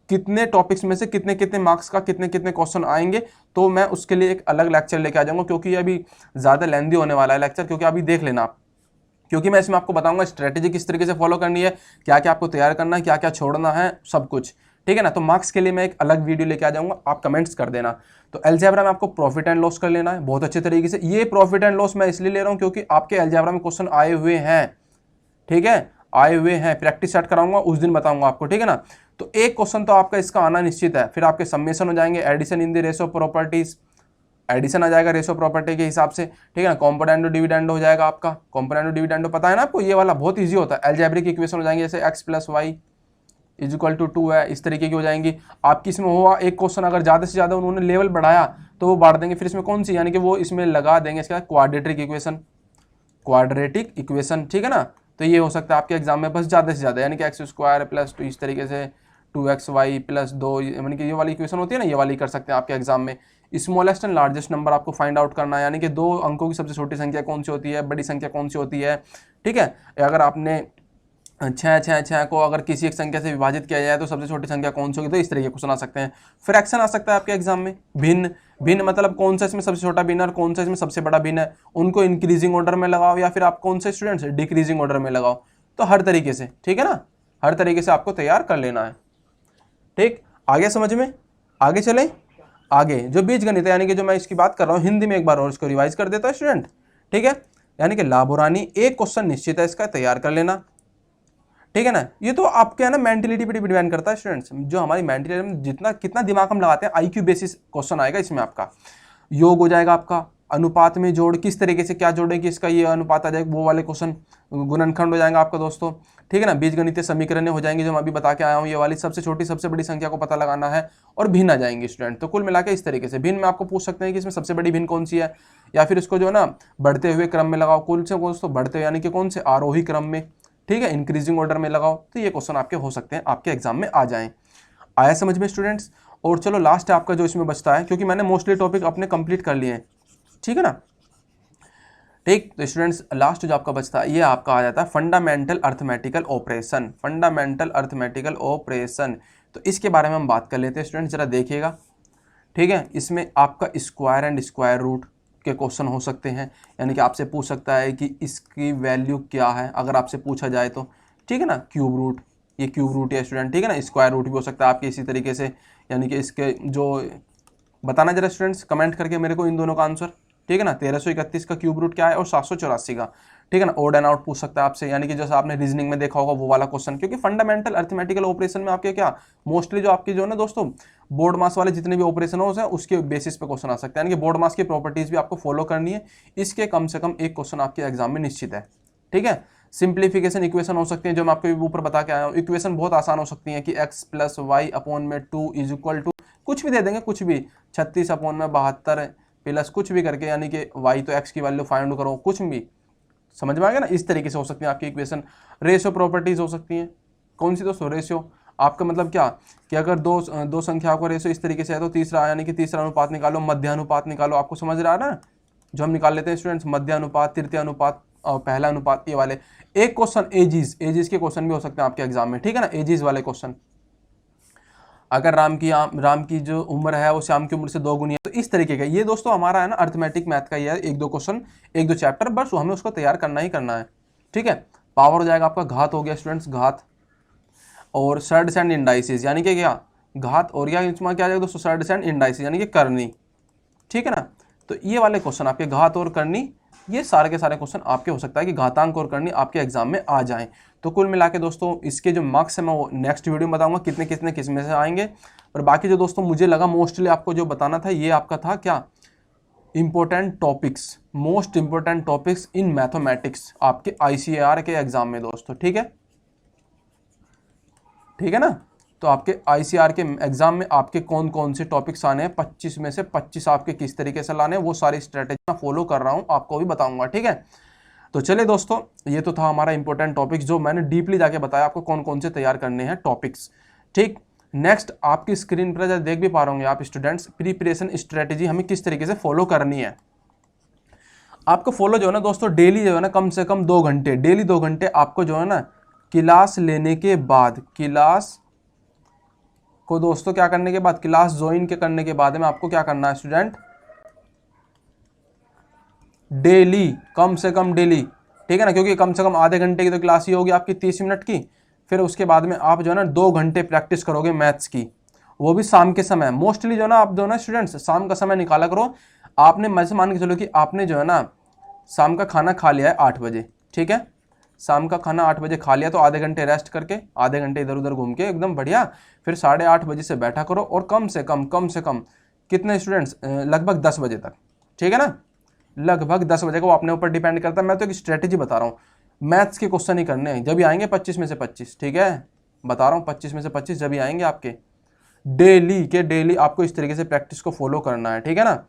कितने टॉपिक्स में से कितने कितने मार्क्स का कितने कितने क्वेश्चन आएंगे, तो मैं उसके लिए एक अलग लेक्चर लेके आ जाऊंगा, क्योंकि अभी ज़्यादा लेंदी होने वाला है लेक्चर, क्योंकि अभी देख लेना आप, क्योंकि मैं इसमें आपको बताऊंगा स्ट्रेटेजी किस तरीके से फॉलो करनी है, क्या क्या आपको तैयार करना है, क्या क्या छोड़ना है, सब कुछ, ठीक है ना। तो मार्क्स के लिए मैं एक अलग वीडियो लेके आ जाऊंगा, आप कमेंट्स कर देना। तो अलजेब्रा में आपको प्रॉफिट एंड लॉस कर लेना है बहुत अच्छे तरीके से। ये प्रॉफिट एंड लॉस मैं इसलिए ले रहा हूँ क्योंकि आपके अलजेब्रा में क्वेश्चन आए हुए हैं, ठीक है, आए हुए हैं, प्रैक्टिस स्टार्ट कराऊंगा उस दिन बताऊंगा आपको, ठीक है ना। तो एक क्वेश्चन तो आपका इसका आना निश्चित है। फिर आपके सम्मेशन हो जाएंगे, addition in the ratio properties, addition आ जाएगा रेशो प्रॉपर्टी के हिसाब से, ठीक है ना। कॉम्पोनेंडो डिविडेंडो हो जाएगा आपका, कॉम्पोनेंडो डिविडेंडो पता है ना आपको, ये वाला बहुत ईजी होता है। अलजेब्रिक इक्वेशन हो जाएंगे, जैसे x + y = 2 है, इस तरीके की हो जाएंगी आपकी। इसमें हुआ एक क्वेश्चन, अगर ज़्यादा से ज़्यादा उन्होंने लेवल बढ़ाया तो वो बांट देंगे, फिर इसमें कौन सी, यानी कि वो इसमें लगा देंगे इसका क्वाड्रेटिक इक्वेशन, ठीक है ना। तो ये हो सकता है आपके एग्जाम में बस ज़्यादा से ज़्यादा, यानी कि x² + 2 इस तरीके से 2xy + 2, यानी कि ये वाली इक्वेशन होती है ना, ये वाली कर सकते हैं आपके एग्जाम में। स्मॉलेस्ट एंड लार्जेस्ट नंबर आपको फाइंड आउट करना है, यानी कि 2 अंकों की सबसे छोटी संख्या कौन सी होती है, बड़ी संख्या कौन सी होती है, ठीक है। अगर आपने 6 को अगर किसी एक संख्या से विभाजित किया जाए तो सबसे छोटी संख्या कौन सी होगी, तो इस तरीके के क्वेश्चन आ सकते हैं। फ्रैक्शन आ सकता है आपके एग्जाम में, भिन्न मतलब कौन सा इसमें सबसे छोटा भिन्न और कौन सा इसमें सबसे बड़ा भिन्न है, उनको इंक्रीजिंग ऑर्डर में लगाओ या फिर आप कौन से स्टूडेंट्स डिक्रीजिंग ऑर्डर में लगाओ। तो हर तरीके से, ठीक है ना, हर तरीके से आपको तैयार कर लेना है, ठीक। आगे समझ में, आगे चले, आगे जो बीज गणित है, यानी कि जो मैं इसकी बात कर रहा हूँ हिंदी में एक बार और इसको रिवाइज कर देता है स्टूडेंट, ठीक है। यानी कि लाभ और हानि, एक क्वेश्चन निश्चित है इसका, तैयार कर लेना, ठीक है ना। ये तो आपके है ना मेंटलिटी पे डिपेंड करता है स्टूडेंट्स, जो हमारी मेंटलिटी में जितना कितना दिमाग हम लगाते हैं, आईक्यू बेसिस क्वेश्चन आएगा इसमें आपका। योग हो जाएगा आपका, अनुपात में जोड़, किस तरीके से क्या जोड़े कि इसका ये अनुपात आ जाएगा, वो वाले क्वेश्चन। गुणनखंड हो जाएगा आपका दोस्तों, ठीक है ना। बीजगणितीय समीकरण हो जाएंगे जो मैं अभी बता के आया हूँ, ये वाली सबसे छोटी सबसे बड़ी संख्या को पता लगाना है, और भिन्न आ जाएंगे स्टूडेंट। तो कुल मिला के इस तरीके से भिन्न में आपको पूछ सकते हैं कि इसमें सबसे बड़ी भिन्न कौन सी है, या फिर इसको जो है ना बढ़ते हुए क्रम में लगाओ, कुल से दोस्तों बढ़ते हुए यानी कि कौन से आरोही क्रम में, ठीक है, इंक्रीजिंग ऑर्डर में लगाओ। तो ये क्वेश्चन आपके हो सकते हैं, आपके एग्जाम में आ जाएं। आया समझ में स्टूडेंट्स। और चलो लास्ट आपका जो इसमें बचता है, क्योंकि मैंने मोस्टली टॉपिक अपने कंप्लीट कर लिए हैं, ठीक है ना, ठीक। तो स्टूडेंट्स लास्ट जो आपका बचता है ये आपका आ जाता है fundamental arithmetical operation, fundamental arithmetical operation. तो इसके बारे में हम बात कर लेते हैं स्टूडेंट, ज़रा देखिएगा। ठीक है, इसमें आपका स्क्वायर एंड स्क्वायर रूट के क्वेश्चन हो सकते हैं, यानी कि आपसे पूछ सकता है कि इसकी वैल्यू क्या है, अगर आपसे पूछा जाए तो। ठीक है ना, क्यूब रूट, ये क्यूब रूट है स्टूडेंट। ठीक है ना, स्क्वायर रूट भी हो सकता है आपके इसी तरीके से, यानी कि इसके जो बताना जरा स्टूडेंट्स कमेंट करके मेरे को इन दोनों का आंसर। ठीक है ना, 1331 का क्यूब रूट क्या है और 784 का। ठीक है ना, ओड एंड आउट पूछ सकता है आपसे, यानी कि जैसे आपने रीजनिंग में देखा होगा वो वाला क्वेश्चन, क्योंकि फंडामेंटल अर्थमेटिकल ऑपरेशन में आपके क्या मोस्टली जो आपकी जो है ना दोस्तों बोर्ड मास वाले जितने भी ऑपरेशन हो उसके बेसिस पे क्वेश्चन आ सकते हैं, यानी कि बोर्ड मास की प्रॉपर्टीज भी आपको फॉलो करनी है। इसके कम से कम एक क्वेश्चन आपके एग्जाम में निश्चित है। ठीक है, सिंप्लीफिकेशन इक्वेशन हो सकती है जो मैं आपको ऊपर बता के आया हूँ। इक्वेशन बहुत आसान हो सकती है कि x प्लस वाई अपॉन में 2 इज इक्वल टू कुछ भी दे देंगे, कुछ भी 36 अपॉन में 72 प्लस कुछ भी करके, यानी कि y तो x की वैल्यू फाइंड करो, कुछ भी समझ में आ गया ना। इस तरीके से हो सकती है आपकी इक्वेशन। रेशियो प्रॉपर्टीज हो सकती हैं, कौन सी दोस्तों, रेशियो आपका मतलब क्या कि अगर दो संख्याओं का रेशियो इस तरीके से है तो तीसरा, यानी कि तीसरा अनुपात निकालो, मध्य अनुपात निकालो। आपको समझ रहा है ना, जो हम निकाल लेते हैं स्टूडेंट्स, मध्य अनुपात, तृतीय अनुपात और पहला अनुपात, ये वाले। एक क्वेश्चन एजीज के क्वेश्चन भी हो सकते हैं आपके एग्जाम में। ठीक है ना, एजीज वाले क्वेश्चन, अगर राम की जो उम्र है वो श्याम की उम्र से 2 गुनी है, तो इस तरीके का। ये दोस्तों हमारा है ना अर्थमेटिक मैथ का, ये है एक दो क्वेश्चन, एक दो चैप्टर, बस हमें उसको तैयार करना ही करना है। ठीक है, पावर हो जाएगा आपका, घात हो गया स्टूडेंट्स, घात, और सर्ड्स एंड इंडाइसिस, यानी कि क्या घात, और या इसमें क्या आ जाएगा दोस्तों, सर्ड्स एंड इंडाइसिस यानी कि करनी। ठीक है ना, तो ये वाले क्वेश्चन आपके घात और करनी, ये सारे के सारे क्वेश्चन आपके हो सकता है कि घातांक और करनी आपके एग्जाम में आ जाएं। तो कुल मिला के दोस्तों इसके जो मार्क्स है मैं वो नेक्स्ट वीडियो में बताऊंगा कितने कितने किस में से आएंगे। और बाकी जो दोस्तों मुझे लगा मोस्टली आपको जो बताना था ये आपका था क्या, important topics, most important topics in mathematics आपके ICAR के एग्जाम में दोस्तों। ठीक है, ठीक है ना। तो आपके ICAR के एग्जाम में आपके कौन कौन से टॉपिक्स आने हैं, 25 में से 25 आपके किस तरीके से लाने हैं, वो सारी स्ट्रेटेजी मैं फॉलो कर रहा हूं, आपको भी बताऊंगा। ठीक है, तो चलिए दोस्तों, ये तो था हमारा इंपॉर्टेंट टॉपिक्स जो मैंने डीपली जाके बताया आपको कौन कौन से तैयार करने हैं टॉपिक्स। ठीक, नेक्स्ट आपकी स्क्रीन पर देख भी पा रहे होंगे आप स्टूडेंट्स, प्रिपरेशन स्ट्रेटेजी हमें किस तरीके से फॉलो करनी है। आपको फॉलो जो है ना दोस्तों, डेली जो है ना कम से कम 2 घंटे, डेली 2 घंटे आपको जो है ना क्लास लेने के बाद, क्लास को दोस्तों क्या करने के बाद, क्लास ज्वाइन के करने के बाद में आपको क्या करना है स्टूडेंट, डेली, कम से कम डेली। ठीक है ना, क्योंकि कम से कम आधे घंटे की तो क्लास ही होगी आपकी 30 मिनट की, फिर उसके बाद में आप जो है ना 2 घंटे प्रैक्टिस करोगे मैथ्स की, वो भी शाम के समय। मोस्टली जो है ना आप जो है ना स्टूडेंट्स शाम का समय निकाला करो। आपने मैं से मान के चलो कि आपने जो है ना शाम का खाना खा लिया है 8 बजे। ठीक है, शाम का खाना 8 बजे खा लिया तो आधे घंटे रेस्ट करके, आधे घंटे इधर उधर घूम के एकदम बढ़िया, फिर 8:30 बजे से बैठा करो, और कम से कम कितने स्टूडेंट्स, लगभग 10 बजे तक। ठीक है ना, लगभग 10 बजे को अपने ऊपर डिपेंड करता है, मैं तो एक स्ट्रेटेजी बता रहा हूँ। मैथ्स के क्वेश्चन ही करने हैं जब भी आएंगे 25 में से 25। ठीक है, बता रहा हूँ 25 में से 25 जब भी आएंगे आपके, डेली के डेली आपको इस तरीके से प्रैक्टिस को फॉलो करना है। ठीक है ना,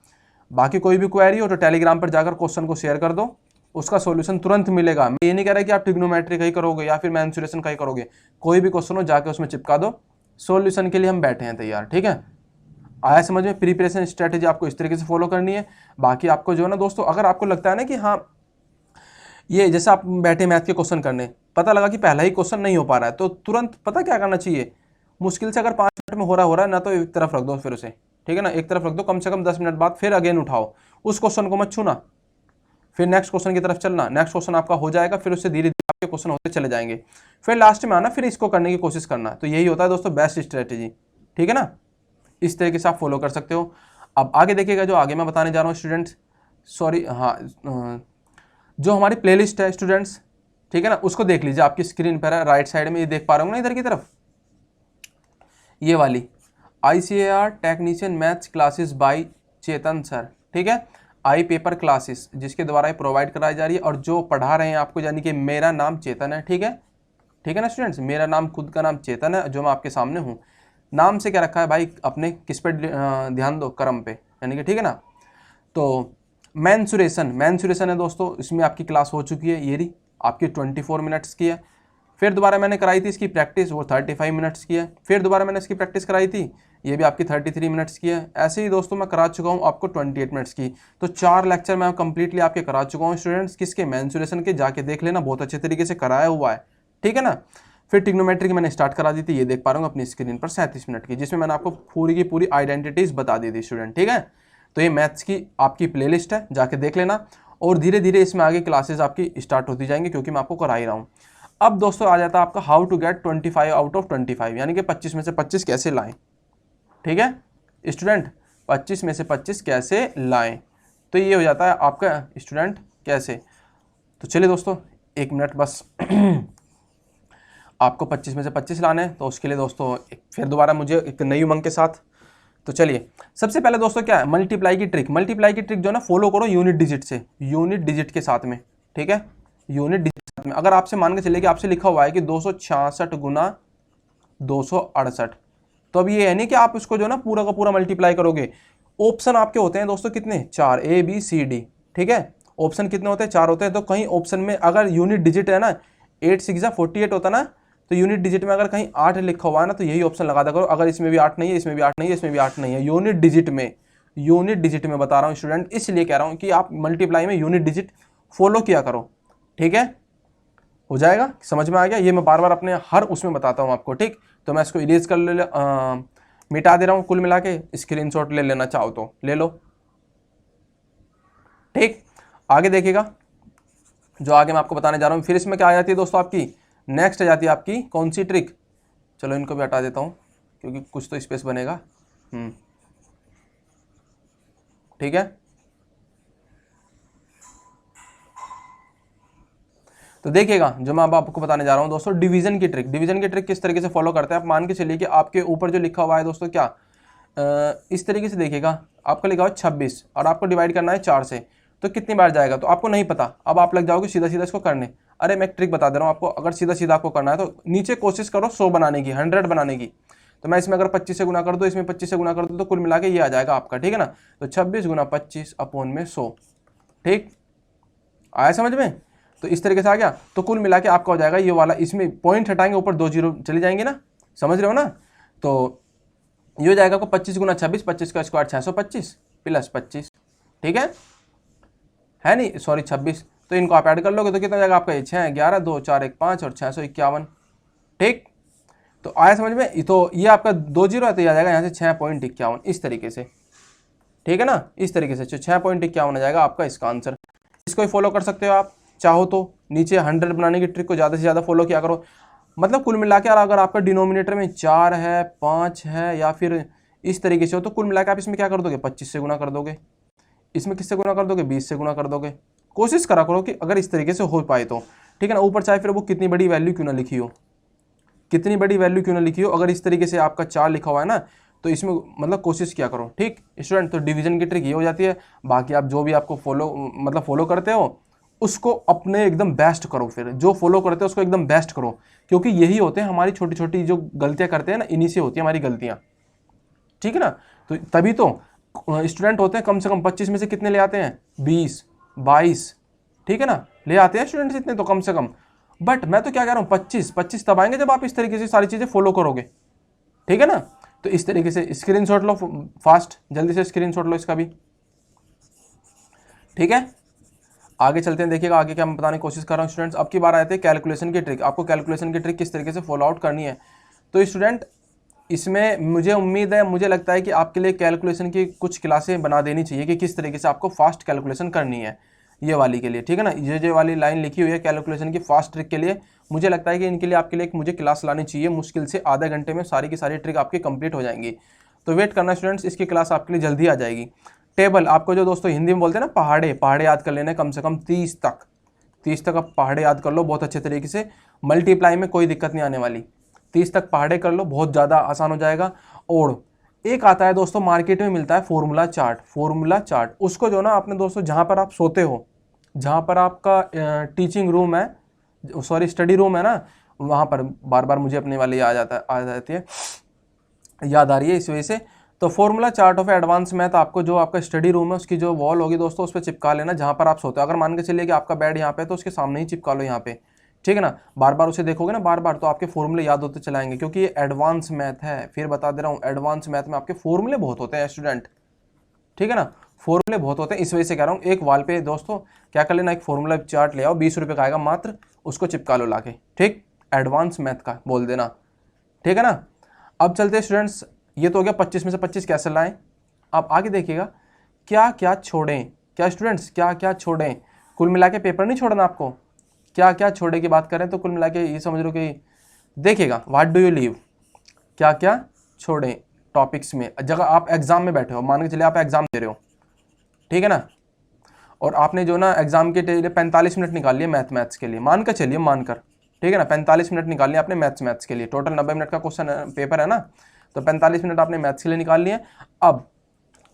बाकी कोई भी क्वेरी हो तो टेलीग्राम पर जाकर क्वेश्चन को शेयर कर दो, उसका सॉल्यूशन तुरंत मिलेगा। मैं ये नहीं कह रहा कि आप ट्रिग्नोमेट्री का ही करोगे या फिर मेंसुरेशन का ही करोगे, कोई भी क्वेश्चन हो जाके उसमें चिपका दो, सॉल्यूशन के लिए हम बैठे हैं तैयार। ठीक है, आया समझ में, प्रिपरेशन स्ट्रेटेजी आपको इस तरीके से फॉलो करनी है। बाकी आपको जो है ना दोस्तों, अगर आपको लगता है ना कि हाँ ये जैसे आप बैठे मैथ के क्वेश्चन करने, पता लगा कि पहला ही क्वेश्चन नहीं हो पा रहा है, तो तुरंत पता क्या करना चाहिए, मुश्किल से अगर 5 मिनट में हो रहा है ना, तो एक तरफ रख दो फिर उसे। ठीक है ना, एक तरफ रख दो, कम से कम 10 मिनट बाद फिर अगेन उठाओ, उस क्वेश्चन को मत छूना, फिर नेक्स्ट क्वेश्चन की तरफ चलना, नेक्स्ट क्वेश्चन आपका हो जाएगा, फिर उससे धीरे धीरे आपके क्वेश्चन होते चले जाएंगे, फिर लास्ट में आना, फिर इसको करने की कोशिश करना। तो यही होता है दोस्तों बेस्ट स्ट्रेटेजी। ठीक है ना, इस तरीके से आप फॉलो कर सकते हो। अब आगे देखिएगा जो आगे मैं बताने जा रहा हूँ स्टूडेंट्स, सॉरी हाँ, जो हमारी प्लेलिस्ट है स्टूडेंट्स, ठीक है ना, उसको देख लीजिए, आपकी स्क्रीन पर है राइट साइड में, ये देख पा रहे हो ना इधर की तरफ, ये वाली ICAR technician maths classes bye चेतन सर। ठीक है, आई पेपर क्लासेस जिसके द्वारा ये प्रोवाइड कराई जा रही है, और जो पढ़ा रहे हैं आपको, यानी कि मेरा नाम चेतन है। ठीक है, ठीक है ना स्टूडेंट्स, मेरा नाम खुद का नाम चेतन है, जो मैं आपके सामने हूँ। नाम से क्या रखा है भाई, अपने किस पे ध्यान दो, कर्म पे, यानी कि ठीक है ना। तो मैंसुरेशन है दोस्तों, इसमें आपकी क्लास हो चुकी है, ये रही आपकी 24 मिनट्स की है। फिर दोबारा मैंने कराई थी इसकी प्रैक्टिस, वो 35 मिनट्स की है। फिर दोबारा मैंने इसकी प्रैक्टिस कराई थी, ये भी आपकी 33 मिनट्स की है। ऐसे ही दोस्तों मैं करा चुका हूँ आपको 28 मिनट्स की। तो 4 लेक्चर मैं कंप्लीटली आपके करा चुका हूँ स्टूडेंट्स, किसके, मेंसुरेशन के, जाके देख लेना, बहुत अच्छे तरीके से कराया हुआ है। ठीक है ना, फिर ट्रिग्नोमेट्री की मैंने स्टार्ट करा दी थी, ये देख पा रहा हूँ अपनी स्क्रीन पर 37 मिनट की, जिसमें मैंने आपको पूरी की पूरी आइडेंटिटीज बता दी थी स्टूडेंट। ठीक है, तो ये मैथ्स की आपकी प्लेलिस्ट है, जाके देख लेना। और धीरे धीरे इसमें आगे क्लासेस आपकी स्टार्ट होती जाएंगी, क्योंकि मैं आपको करा ही रहा हूँ। अब दोस्तों आ जाता है आपका how to get 25 out of 25, यानी कि 25 में से 25 कैसे लाएं। ठीक है स्टूडेंट, 25 में से 25 कैसे लाएं, तो ये हो जाता है आपका स्टूडेंट कैसे। तो चलिए दोस्तों 1 मिनट बस आपको 25 में से 25 लाने हैं, तो उसके लिए दोस्तों फिर दोबारा मुझे एक नई उमंग के साथ। तो चलिए सबसे पहले दोस्तों क्या है, मल्टीप्लाई की ट्रिक। मल्टीप्लाई की ट्रिक जो है ना फॉलो करो यूनिट डिजिट से, यूनिट डिजिट के साथ में। ठीक है, यूनिट डिजिट के साथ में। अगर आपसे मान के चलिए कि आपसे लिखा हुआ है कि 266 गुना 268, तो अब ये है नहीं कि आप उसको जो है ना पूरा का पूरा मल्टीप्लाई करोगे। ऑप्शन आपके होते हैं दोस्तों कितने, 4, ABCD। ठीक है, ऑप्शन कितने होते हैं, 4 होते हैं। तो कहीं ऑप्शन में अगर यूनिट डिजिट है ना 8 6 48 होता ना, तो यूनिट डिजिट में अगर कहीं 8 लिखा हुआ है ना, तो यही ऑप्शन लगा दिया करो। अगर इसमें भी 8 नहीं है, इसमें भी 8 नहीं है, इसमें भी 8 नहीं है, यूनिट डिजिट में, यूनिट डिजिट में बता रहा हूँ स्टूडेंट, इसलिए कह रहा हूँ कि आप मल्टीप्लाई में यूनिट डिजिट फॉलो किया करो। ठीक है, हो जाएगा, समझ में आ गया। ये मैं बार बार अपने हर उसमें बताता हूँ आपको। ठीक, तो मैं इसको इरेज कर मिटा दे रहा हूँ कुल मिला के, स्क्रीनशॉट ले लेना चाहो तो ले लो। ठीक, आगे देखिएगा जो आगे मैं आपको बताने जा रहा हूँ। फिर इसमें क्या आ जाती है दोस्तों आपकी, नेक्स्ट आ जाती है आपकी कौन सी ट्रिक। चलो इनको भी हटा देता हूँ, क्योंकि कुछ तो स्पेस बनेगा। ठीक है, तो देखिएगा जो मैं अब आपको बताने जा रहा हूँ दोस्तों, डिवीजन की ट्रिक। डिवीजन की ट्रिक किस तरीके से फॉलो करते हैं, आप मान के चलिए कि आपके ऊपर जो लिखा हुआ है दोस्तों क्या, इस तरीके से देखिएगा, आपका लिखा हुआ है 26 और आपको डिवाइड करना है 4 से, तो कितनी बार जाएगा, तो आपको नहीं पता। अब आप लग जाओगे सीधा सीधा इसको करने। अरे मैं एक ट्रिक बता दे रहा हूँ आपको, अगर सीधा सीधा आपको करना है तो नीचे कोशिश करो 100 बनाने की, 100 बनाने की। तो मैं इसमें अगर 25 से गुना कर दूँ, इसमें 25 से गुना कर दूँ, तो कुल मिला के ये आ जाएगा आपका। ठीक है ना, तो 26 गुना 25 अपॉन में 100। ठीक, आया समझ में। तो इस तरीके से आ गया, तो कुल मिला के आपका हो जाएगा ये वाला, इसमें पॉइंट हटाएंगे ऊपर 2 जीरो चले जाएंगे ना, समझ रहे हो ना। तो ये हो जाएगा आपको 25 गुना 26, 25 का स्क्वायर 625 प्लस 25। ठीक है नहीं, सॉरी 26। तो इनको आप ऐड कर लोगे तो कितना हो जाएगा आपका, ये 6 11 2 4 1 5 और 651। ठीक, तो आया समझ में। तो ये आपका 2 जीरो है, तो ये आ जाएगा यहाँ से 6.51 इस तरीके से। ठीक है ना, इस तरीके से 6.51 आ जाएगा आपका इसका आंसर। इसको ही फॉलो कर सकते हो आप चाहो तो, नीचे 100 बनाने की ट्रिक को ज़्यादा से ज़्यादा फॉलो किया करो। मतलब कुल मिला के अगर आपका डिनोमिनेटर में 4 है, 5 है, या फिर इस तरीके से हो, तो कुल मिला के आप इसमें क्या कर दोगे, 25 से गुना कर दोगे। इसमें किससे गुना कर दोगे, 20 से गुना कर दोगे। कोशिश करा करो कि अगर इस तरीके से हो पाए तो। ठीक है ना, ऊपर चाहे फिर वो कितनी बड़ी वैल्यू क्यों ना लिखी हो, कितनी बड़ी वैल्यू क्यों ना लिखी हो, अगर इस तरीके से आपका 4 लिखा हुआ है ना, तो इसमें मतलब कोशिश किया करो। ठीक स्टूडेंट, तो डिवीजन की ट्रिक ये हो जाती है। बाकी आप जो भी आपको फॉलो करते हो उसको अपने एकदम बेस्ट करो, फिर जो फॉलो करते हो उसको एकदम बेस्ट करो, क्योंकि यही होते हैं हमारी छोटी छोटी जो गलतियां करते हैं ना, इन्हीं से होती है हमारी गलतियां। ठीक है ना, तो तभी तो स्टूडेंट होते हैं कम से कम 25 में से कितने ले आते हैं, 20 22। ठीक है ना, ले आते हैं स्टूडेंट्स इतने तो कम से कम। बट मैं तो क्या कह रहा हूँ, 25 तब आएंगे जब आप इस तरीके से सारी चीज़ें फॉलो करोगे। ठीक है ना, तो इस तरीके से स्क्रीनशॉट लो फास्ट, जल्दी से स्क्रीनशॉट लो इसका भी। ठीक है, आगे चलते हैं, देखिएगा आगे क्या मैं बताने की कोशिश कर रहा हूँ स्टूडेंट्स। अब की बार आते हैं कैलकुलेशन की ट्रिक। आपको कैलकुलेशन की ट्रिक किस तरीके से फॉलो आउट करनी है। तो स्टूडेंट इसमें मुझे उम्मीद है, मुझे लगता है कि आपके लिए कैलकुलेशन की कुछ क्लासें बना देनी चाहिए कि किस तरीके से आपको फास्ट कैलकुलेशन करनी है, ये वाली के लिए। ठीक है ना, ये वाली लाइन लिखी हुई है कैलकुलेशन की फास्ट ट्रिक के लिए, मुझे लगता है कि इनके लिए आपके लिए एक मुझे क्लास लानी चाहिए। मुश्किल से आधे घंटे में सारी की सारी ट्रिक आपकी कंप्लीट हो जाएंगी। तो वेट करना स्टूडेंट्स, इसकी क्लास आपके लिए जल्दी आ जाएगी। टेबल आपको जो दोस्तों हिंदी में बोलते हैं ना, पहाड़े याद कर लेने, कम से कम 30 तक आप पहाड़े याद कर लो बहुत अच्छे तरीके से। मल्टीप्लाई में कोई दिक्कत नहीं आने वाली, 30 तक पहाड़े कर लो, बहुत ज़्यादा आसान हो जाएगा। और एक आता है दोस्तों मार्केट में मिलता है फॉर्मूला चार्ट। उसको जो ना आपने दोस्तों जहाँ पर आप सोते हो, जहाँ पर आपका टीचिंग रूम है, सॉरी स्टडी रूम है ना, वहाँ पर बार बार मुझे अपने वाले याद आ रही है इस वजह से। तो formula chart of advance math आपको जो आपका स्टडी रूम है उसकी जो वॉल होगी दोस्तों, उस पर चिपका लेना जहाँ पर आप सोते हो। अगर मान के चलिए कि आपका बेड यहाँ पे है तो उसके सामने ही चिपका लो यहाँ पे। ठीक है ना, बार बार उसे देखोगे ना बार बार, तो आपके फॉर्मूले याद होते चलाएंगे, क्योंकि ये एडवांस मैथ है। फिर बता दे रहा हूँ, एडवांस मैथ में आपके फॉर्मूले बहुत होते हैं स्टूडेंट। ठीक है ना, फॉर्मूले बहुत होते हैं, इस वजह से कह रहा हूँ। एक वाल पे दोस्तों क्या कर लेना, एक फॉर्मूला चार्ट ले आओ, 20 रुपये का आएगा मात्र, उसको चिपका लो लाके। ठीक, एडवांस मैथ का बोल देना, ठीक है ना। अब चलते हैं स्टूडेंट्स, ये तो हो गया 25 में से 25 कैसे लाएं। अब आगे देखिएगा क्या क्या छोड़ें, क्या स्टूडेंट्स क्या क्या छोड़ें, कुल मिला के पेपर नहीं छोड़ना आपको, क्या क्या छोड़े की बात करें तो कुल मिला के ये समझ लो कि देखिएगा व्हाट डू यू लीव, क्या क्या छोड़ें टॉपिक्स में। जगह आप एग्जाम में बैठे हो, मान के चलिए आप एग्जाम दे रहे हो, ठीक है ना, और आपने जो ना एग्जाम के लिए 45 मिनट निकाल लिए मैथ्स के लिए, मान कर चलिए, मानकर, ठीक है ना, 45 मिनट निकाल लिए आपने मैथ्स के लिए, टोटल 90 मिनट का क्वेश्चन पेपर है ना, तो 45 मिनट आपने मैथ्स के लिए निकाल लिए। अब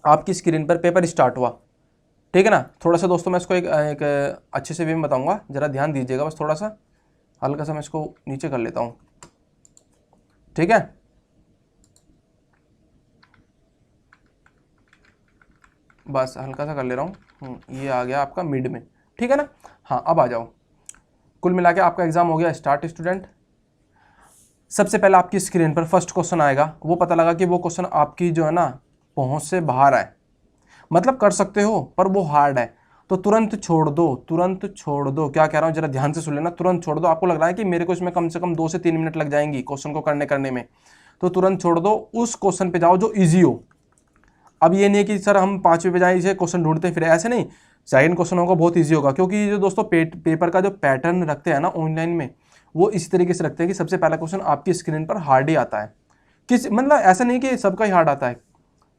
आपकी स्क्रीन पर पेपर स्टार्ट हुआ, ठीक है ना। थोड़ा सा दोस्तों मैं इसको एक अच्छे से वे में बताऊंगा, जरा ध्यान दीजिएगा, बस थोड़ा सा हल्का सा मैं इसको नीचे कर लेता हूँ, ठीक है। बस हल्का सा कर ले रहा हूँ, ये आ गया आपका मिड में, ठीक है ना। हाँ अब आ जाओ, कुल मिला के आपका एग्जाम हो गया स्टार्ट स्टूडेंट। सबसे पहले आपकी स्क्रीन पर फर्स्ट क्वेश्चन आएगा, वो पता लगा कि वो क्वेश्चन आपकी जो है ना पहुंच से बाहर है, मतलब कर सकते हो पर वो हार्ड है, तो तुरंत छोड़ दो, तुरंत छोड़ दो। क्या कह रहा हूँ जरा ध्यान से सुन लेना, तुरंत छोड़ दो। आपको लग रहा है कि मेरे को इसमें कम से कम 2 से 3 मिनट लग जाएंगी क्वेश्चन को करने में, तो तुरंत छोड़ दो, उस क्वेश्चन पे जाओ जो ईजी हो। अब ये नहीं है कि सर हम 5वें पे जाए इसे क्वेश्चन ढूंढते फिर, ऐसे नहीं। सेकंड क्वेश्चन होगा बहुत ईजी होगा, क्योंकि ये जो दोस्तों पेपर का जो पैटर्न रखते हैं ना ऑनलाइन में, वो इस तरीके से रखते हैं कि सबसे पहला क्वेश्चन आपकी स्क्रीन पर हार्ड ही आता है, किस मतलब ऐसा नहीं कि सबका ही हार्ड आता है,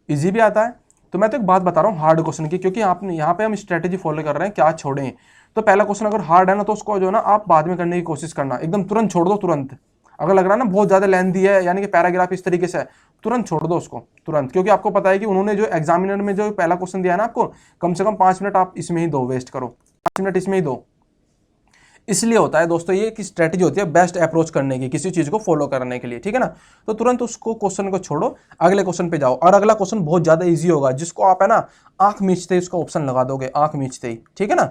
इजी भी आता है। तो मैं तो एक बात बता रहा हूँ हार्ड क्वेश्चन की, क्योंकि आपने यहाँ पे हम स्ट्रेटेजी फॉलो कर रहे हैं क्या छोड़ें। तो पहला क्वेश्चन अगर हार्ड है ना, तो उसको जो है ना आप बाद में करने की कोशिश करना, एकदम तुरंत छोड़ दो तुरंत। अगर लग रहा है ना बहुत ज़्यादा लेंथी है, यानी कि पैराग्राफ इस तरीके से है, तुरंत छोड़ दो उसको तुरंत, क्योंकि आपको पता है कि उन्होंने जो एग्जामिनर में जो पहला क्वेश्चन दिया है ना आपको, कम से कम 5 मिनट आप इसमें ही दो, वेस्ट करो 5 मिनट इसमें ही दो। इसलिए होता है दोस्तों ये कि स्ट्रेटजी होती है बेस्ट अप्रोच करने की, किसी चीज़ को फॉलो करने के लिए, ठीक है ना। तो तुरंत उसको क्वेश्चन को छोड़ो, अगले क्वेश्चन पे जाओ, और अगला क्वेश्चन बहुत ज़्यादा इजी होगा, जिसको आप है ना आंख मीचते ही उसका ऑप्शन लगा दोगे, आंख मीचते ही, ठीक है ना।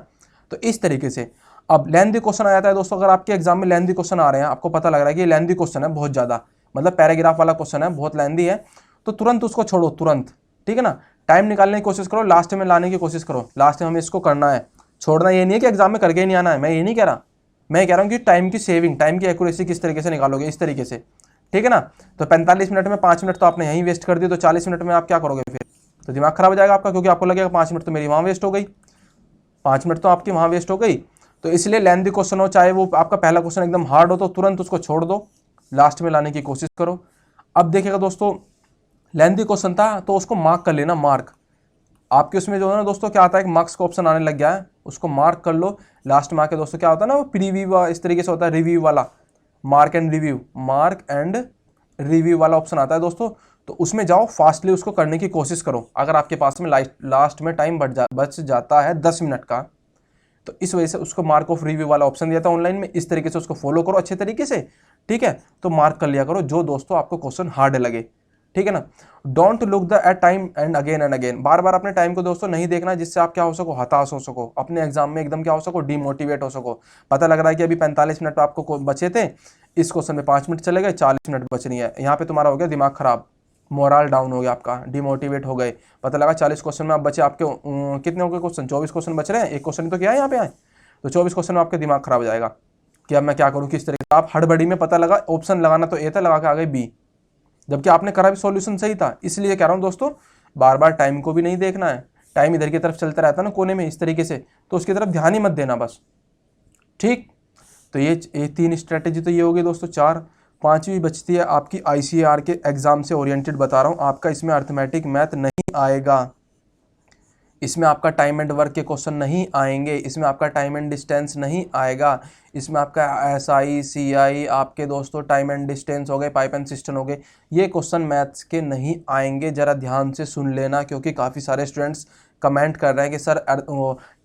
तो इस तरीके से अब लेंथी क्वेश्चन आ जाता है दोस्तों। अगर आपके एग्जाम में लेंथी क्वेश्चन आ रहे हैं, आपको पता लग रहा है कि लेंथी क्वेश्चन है बहुत ज़्यादा, मतलब पैराग्राफ वाला क्वेश्चन है, बहुत लेंथी है, तो तुरंत उसको छोड़ो तुरंत, ठीक है ना। टाइम निकालने की कोशिश करो, लास्ट में लाने की कोशिश करो, लास्ट में हमें इसको करना है, छोड़ना ये नहीं है कि एग्जाम में करके ही नहीं आना है, मैं ये नहीं कह रहा। मैं कह रहा हूँ कि टाइम की सेविंग, टाइम की एक्यूरेसी किस तरीके से निकालोगे, इस तरीके से, ठीक है ना। तो 45 मिनट में 5 मिनट तो आपने यहीं वेस्ट कर दिए, तो 40 मिनट में आप क्या करोगे फिर, तो दिमाग खराब हो जाएगा आपका, क्योंकि आपको लगेगा 5 मिनट तो मेरी वहाँ वेस्ट हो गई, 5 मिनट तो आपकी वहाँ वेस्ट हो गई। तो इसलिए लेंथी क्वेश्चन हो, चाहे वो आपका पहला क्वेश्चन एकदम हार्ड हो, तो तुरंत उसको छोड़ दो, लास्ट में लाने की कोशिश करो। अब देखिएगा दोस्तों, लेंथी क्वेश्चन था तो उसको मार्क कर लेना, मार्क आपके उसमें जो है ना दोस्तों क्या आता है, एक मार्क्स का ऑप्शन आने लग गया है, उसको मार्क कर लो। लास्ट में आके दोस्तों क्या होता है ना, वो प्रीव्यू इस तरीके से होता है, रिव्यू वाला, mark and review, mark and review वाला ऑप्शन आता है दोस्तों। तो उसमें जाओ, फास्टली उसको करने की कोशिश करो। अगर आपके पास में लास्ट में टाइम बच जाता है 10 मिनट का, तो इस वजह से उसको मार्क ऑफ रिव्यू वाला ऑप्शन दिया था ऑनलाइन में, इस तरीके से उसको फॉलो करो अच्छे तरीके से, ठीक है। तो मार्क कर लिया करो जो दोस्तों आपको क्वेश्चन हार्ड लगे, ठीक है ना। Don't look the at time and again, बार बार अपने टाइम को दोस्तों नहीं देखना, जिससे आप क्या हो सको, हताश हो सको, अपने एग्जाम में एकदम क्या हो सको, डिमोटिवेट हो सको। पता लग रहा है कि अभी 45 मिनट आपको बचे थे, इस क्वेश्चन में 5 मिनट चले गए, 40 मिनट बच रही है, यहाँ पे तुम्हारा हो गया दिमाग खराब, मोरल डाउन हो गया आपका, डिमोटिवेट हो गए। पता लगा 40 क्वेश्चन में आप बचे, आपके कितने हो गए क्वेश्चन, 24 क्वेश्चन बच रहे हैं, एक क्वेश्चन तो क्या है यहाँ पे आए, तो 24 क्वेश्चन में आपका दिमाग खराब हो जाएगा कि अब मैं क्या करूँ, किस तरीके। आप हड़बड़ी में पता लगा ऑप्शन लगाना तो ए था, लगा के आ गए बी, जबकि आपने करा भी सॉल्यूशन सही था। इसलिए कह रहा हूँ दोस्तों, बार बार टाइम को भी नहीं देखना है, टाइम इधर की तरफ चलता रहता है ना कोने में इस तरीके से, तो उसकी तरफ ध्यान ही मत देना बस, ठीक। तो ये 3 स्ट्रेटेजी तो ये होगी दोस्तों, 4। 5वीं बचती है आपकी ICAR के एग्जाम से ओरिएंटेड बता रहा हूँ, आपका इसमें अर्थमेटिक मैथ नहीं आएगा, इसमें आपका टाइम एंड वर्क के क्वेश्चन नहीं आएंगे, इसमें आपका टाइम एंड डिस्टेंस नहीं आएगा, इसमें आपका SI CI आपके दोस्तों टाइम एंड डिस्टेंस हो गए, पाइप एंड सिस्टम हो गए, ये क्वेश्चन मैथ्स के नहीं आएंगे। जरा ध्यान से सुन लेना, क्योंकि काफ़ी सारे स्टूडेंट्स कमेंट कर रहे हैं कि सर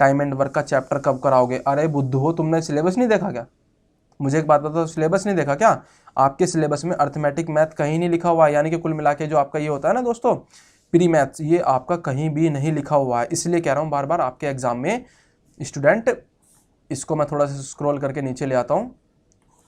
टाइम एंड वर्क का चैप्टर कब कराओगे। अरे बुद्धू हो, तुमने सिलेबस नहीं देखा क्या? मुझे एक बात बताओ, सिलेबस नहीं देखा क्या? आपके सिलेबस में अर्थमेटिक मैथ कहीं नहीं लिखा हुआ है, यानी कि कुल मिला के जो आपका ये होता है ना दोस्तों प्री मैथ्स, ये आपका कहीं भी नहीं लिखा हुआ है। इसलिए कह रहा हूँ बार बार आपके एग्जाम में स्टूडेंट, इसको मैं थोड़ा सा स्क्रॉल करके नीचे ले आता हूँ,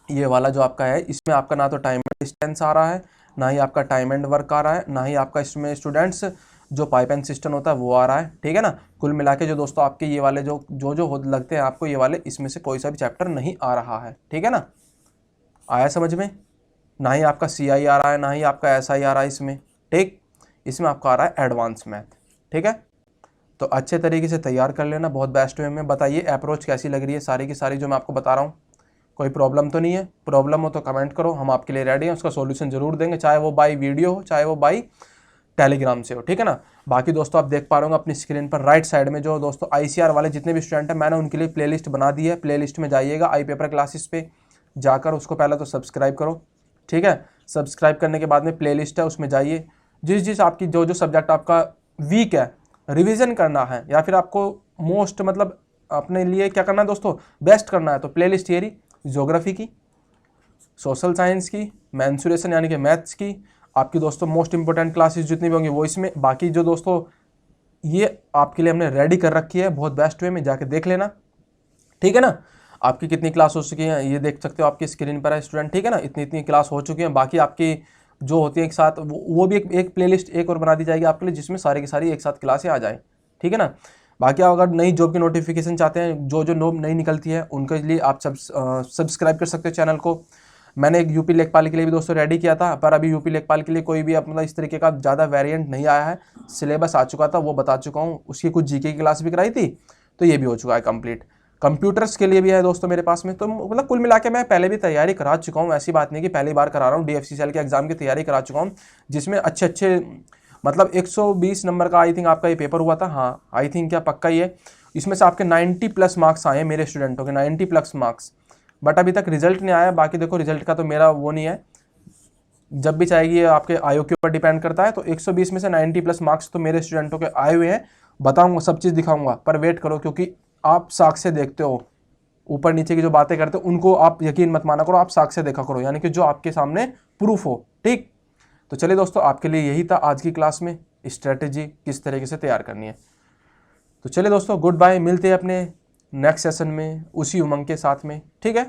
ये वाला जो आपका है, इसमें आपका ना तो टाइम एंड डिस्टेंस आ रहा है, ना ही आपका टाइम एंड वर्क आ रहा है, ना ही आपका इसमें स्टूडेंट्स जो पाइप एंड सिस्टम होता है वो आ रहा है, ठीक है ना। कुल मिला के जो दोस्तों आपके ये वाले जो लगते हैं आपको ये वाले, इसमें से कोई सा भी चैप्टर नहीं आ रहा है, ठीक है ना। आया समझ में? ना ही आपका CI आ रहा है, ना ही आपका SI आ रहा है इसमें, ठीक। इसमें आपका आ रहा है एडवांस मैथ, ठीक है। तो अच्छे तरीके से तैयार कर लेना, बहुत बेस्ट वे में। बताइए अप्रोच कैसी लग रही है सारी की सारी जो मैं आपको बता रहा हूँ? कोई प्रॉब्लम तो नहीं है? प्रॉब्लम हो तो कमेंट करो, हम आपके लिए रेडी हैं, उसका सॉल्यूशन जरूर देंगे, चाहे वो बाई वीडियो हो, चाहे वो बाई टेलीग्राम से हो, ठीक है ना। बाकी दोस्तों आप देख पा रहे होंगे अपनी स्क्रीन पर राइट साइड में जो दोस्तों ICR वाले जितने भी स्टूडेंट हैं, मैंने उनके लिए प्लेलिस्ट बना दी है। प्लेलिस्ट में जाइएगा, आई पेपर क्लासेस पे जाकर उसको पहले तो सब्सक्राइब करो, ठीक है। सब्सक्राइब करने के बाद में प्लेलिस्ट है, उसमें जाइए। जिस जिस आपकी जो जो सब्जेक्ट आपका वीक है, रिवीजन करना है, या फिर आपको मोस्ट मतलब अपने लिए क्या करना है दोस्तों, बेस्ट करना है, तो प्लेलिस्ट थियरी, ज्योग्राफी की, सोशल साइंस की, मेंसुरेशन यानी कि मैथ्स की, आपकी दोस्तों मोस्ट इंपॉर्टेंट क्लासेस जितनी भी होंगी वो इसमें। बाकी जो दोस्तों ये आपके लिए हमने रेडी कर रखी है बहुत बेस्ट वे में, जाके देख लेना, ठीक है ना। आपकी कितनी क्लास हो चुकी है ये देख सकते हो, आपकी स्क्रीन पर है स्टूडेंट, ठीक है ना। इतनी इतनी क्लास हो चुकी है। बाकी आपकी जो होती है एक साथ वो भी एक प्लेलिस्ट एक और बना दी जाएगी आपके लिए, जिसमें सारी की सारी एक साथ क्लासें आ जाए, ठीक है ना। बाकी आप अगर नई जॉब की नोटिफिकेशन चाहते हैं, जो जो नॉब नई निकलती है, उनके लिए आप सब्सक्राइब कर सकते हो चैनल को। मैंने एक यूपी लेखपाल के लिए भी दोस्तों रेडी किया था, पर अभी यूपी लेखपाल के लिए कोई भी अपना इस तरीके का ज़्यादा वेरिएंट नहीं आया है। सिलेबस आ चुका था, वो बता चुका हूँ। उसकी कुछ जीके की क्लास भी कराई थी, तो ये भी हो चुका है कंप्लीट। कंप्यूटर्स के लिए भी है दोस्तों मेरे पास में। तो मतलब कुल मिला के मैं पहले भी तैयारी करा चुका हूँ, ऐसी बात नहीं कि पहली बार करा रहा हूँ। DFCCL के एग्जाम की तैयारी करा चुका हूँ, जिसमें अच्छे अच्छे मतलब 120 नंबर का आई थिंक आपका ये पेपर हुआ था। हाँ आई थिंक क्या पक्का ही है। इसमें से आपके 90+ मार्क्स आए मेरे स्टूडेंटों के, 90+ मार्क्स। बट अभी तक रिजल्ट नहीं आया। बाकी देखो रिजल्ट का तो मेरा वो नहीं है, जब भी चाहेगी ये आपके आयोग के ऊपर डिपेंड करता है। तो 120 में से 90+ मार्क्स तो मेरे स्टूडेंटों के आए हुए हैं। बताऊंगा, सब चीज़ दिखाऊंगा, पर वेट करो, क्योंकि आप साक्ष्य देखते हो, ऊपर नीचे की जो बातें करते हो उनको आप यकीन मत माना करो, आप साक्ष्य देखा करो, यानी कि जो आपके सामने प्रूफ हो, ठीक। तो चलिए दोस्तों, आपके लिए यही था आज की क्लास में, स्ट्रेटेजी किस तरीके से तैयार करनी है। तो चलिए दोस्तों, गुड बाय, मिलते हैं अपने नेक्स्ट सेशन में उसी उमंग के साथ में, ठीक है।